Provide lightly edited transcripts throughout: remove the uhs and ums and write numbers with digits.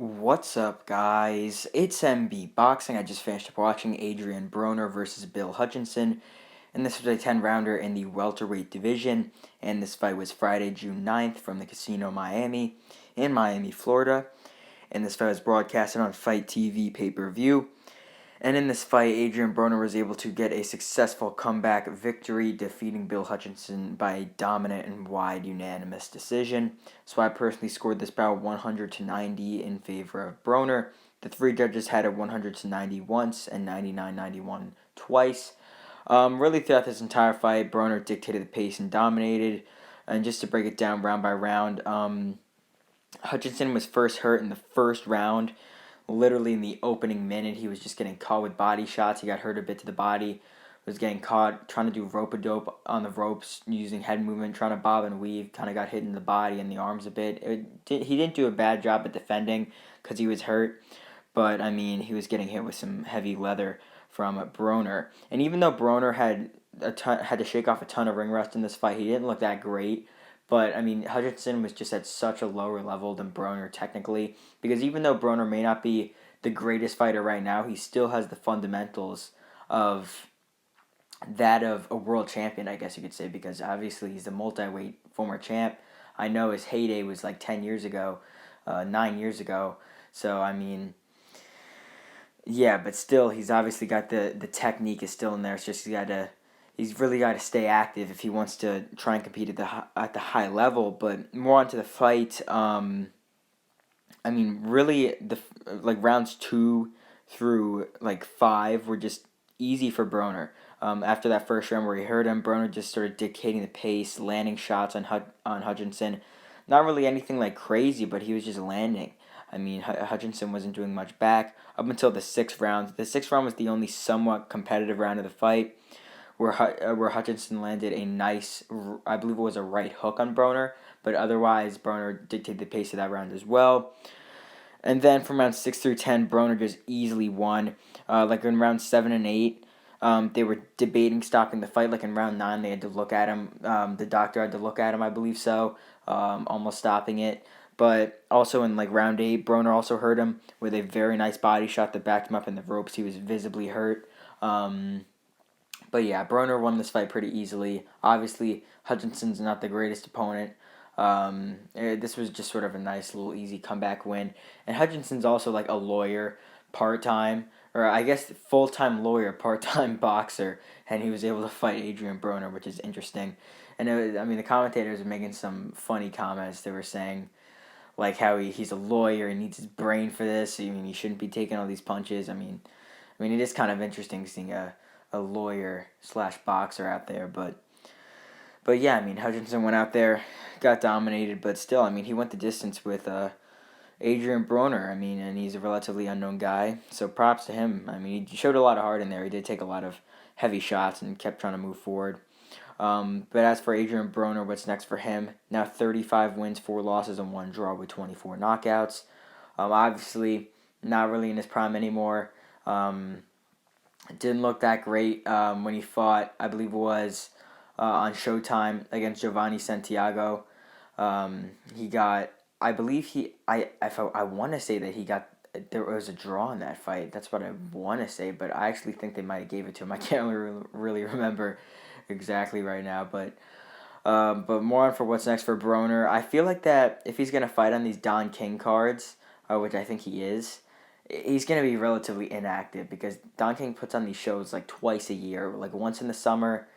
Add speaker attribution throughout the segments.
Speaker 1: What's up, guys? It's MB Boxing. I just finished up watching Adrien Broner versus Bill Hutchinson, and this was a 10-rounder in the welterweight division, and this fight was Friday, June 9th from the Casino Miami in Miami, Florida, and this fight was broadcasted on Fight TV pay-per-view. And in this fight, Adrien Broner was able to get a successful comeback victory, defeating Bill Hutchinson by a dominant and wide unanimous decision. So I personally scored this bout 100-90 in favor of Broner. The three judges had it 100-90 once and 99-91 twice. Really, throughout this entire fight, Broner dictated the pace and dominated. And just to break it down round by round, Hutchinson was first hurt in the first round. Literally in the opening minute, he was just getting caught with body shots. He got hurt a bit to the body, was getting caught trying to do rope-a-dope on the ropes using head movement, trying to bob and weave, kind of got hit in the body and the arms a bit. He didn't do a bad job at defending because he was hurt, but, I mean, he was getting hit with some heavy leather from Broner. And even though Broner had to shake off a ton of ring rust in this fight, he didn't look that great. But, I mean, Hutchinson was just at such a lower level than Broner technically, because even though Broner may not be the greatest fighter right now, he still has the fundamentals of that of a world champion, I guess you could say, because obviously he's a multi-weight former champ. I know his heyday was like 10 years ago, 9 years ago. So, I mean, yeah, but still, he's obviously got the technique is still in there. It's just he's really got to stay active if he wants to try and compete at the high level. But more onto the fight. I mean, really, like rounds 2 through like 5 were just easy for Broner. After that first round where he hurt him, Broner just started dictating the pace, landing shots on Hutchinson. Not really anything like crazy, but he was just landing. I mean, Hutchinson wasn't doing much back up until the 6th round. The 6th round was the only somewhat competitive round of the fight, where Hutchinson landed a nice, I believe it was a right hook on Broner, but otherwise Broner dictated the pace of that round as well. And then from round 6 through 10, Broner just easily won. Like in round 7 and 8, they were debating stopping the fight. Like in round 9, they had to look at him. The doctor had to look at him, I believe so, almost stopping it. But also in like round 8, Broner also hurt him with a very nice body shot that backed him up in the ropes. He was visibly hurt. But yeah, Broner won this fight pretty easily. Obviously, Hutchinson's not the greatest opponent. This was just sort of a nice little easy comeback win. And Hutchinson's also like a lawyer, part-time, or I guess full-time lawyer, part-time boxer, and he was able to fight Adrien Broner, which is interesting. And I mean, the commentators were making some funny comments. They were saying like how he's a lawyer, he needs his brain for this. I mean, he shouldn't be taking all these punches. I mean, it is kind of interesting seeing a lawyer slash boxer out there, but yeah, I mean, Hutchinson went out there, got dominated, but still, I mean, he went the distance with Adrien Broner. I mean, and he's a relatively unknown guy, so props to him. I mean, he showed a lot of heart in there. He did take a lot of heavy shots and kept trying to move forward. But as for Adrien Broner, what's next for him? Now 35 wins, 4 losses, and 1 draw with 24 knockouts. Obviously, not really in his prime anymore. Didn't look that great when he fought, I believe it was on Showtime against Giovanni Santiago. He got, I believe I want to say that he got, there was a draw in that fight. That's what I want to say, but I actually think they might have gave it to him. I can't really remember exactly right now, but more on for what's next for Broner. I feel like that if he's going to fight on these Don King cards, which I think he is, he's going to be relatively inactive because Don King puts on these shows like twice a year, like once in the summer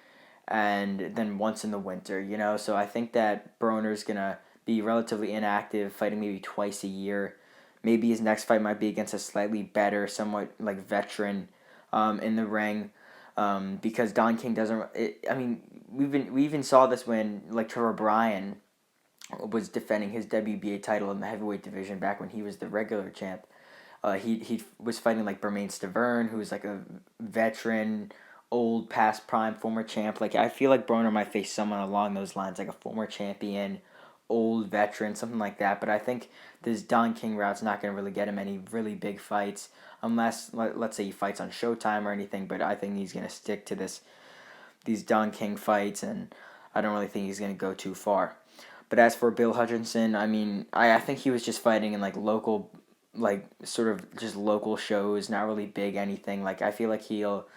Speaker 1: and then once in the winter, you know? So I think that Broner's going to be relatively inactive, fighting maybe twice a year. Maybe his next fight might be against a slightly better, somewhat like veteran in the ring. Because Don King doesn't. I mean, we even saw this when like Trevor Bryan was defending his WBA title in the heavyweight division back when he was the regular champ. He was fighting like Bermane Stiverne, who was like a veteran, old past prime former champ. Like I feel like Broner might face someone along those lines, like a former champion, old veteran, something like that. But I think this Don King route's not going to really get him any really big fights unless, let's say, he fights on Showtime or anything. But I think he's going to stick to these Don King fights, and I don't really think he's going to go too far. But as for Bill Hutchinson, I mean, I think he was just fighting in like local like sort of just local shows, not really big anything. Like I feel like he'll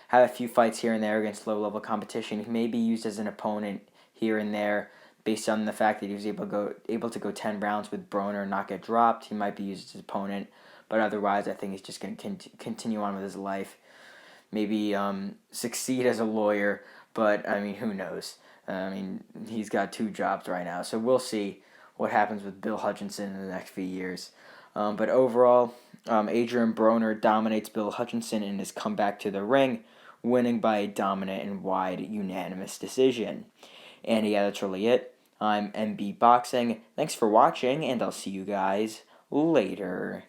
Speaker 1: have a few fights here and there against low level competition. He may be used as an opponent here and there based on the fact that he was able to go 10 rounds with Broner and not get dropped. He might be used as an opponent, but otherwise I think he's just going to continue on with his life. Maybe succeed as a lawyer, but I mean, who knows? I mean, he's got 2 jobs right now, so we'll see what happens with Bill Hutchinson in the next few years. But overall, Adrien Broner dominates Bill Hutchinson in his comeback to the ring, winning by a dominant and wide unanimous decision. And yeah, that's really it. I'm MB Boxing. Thanks for watching, and I'll see you guys later.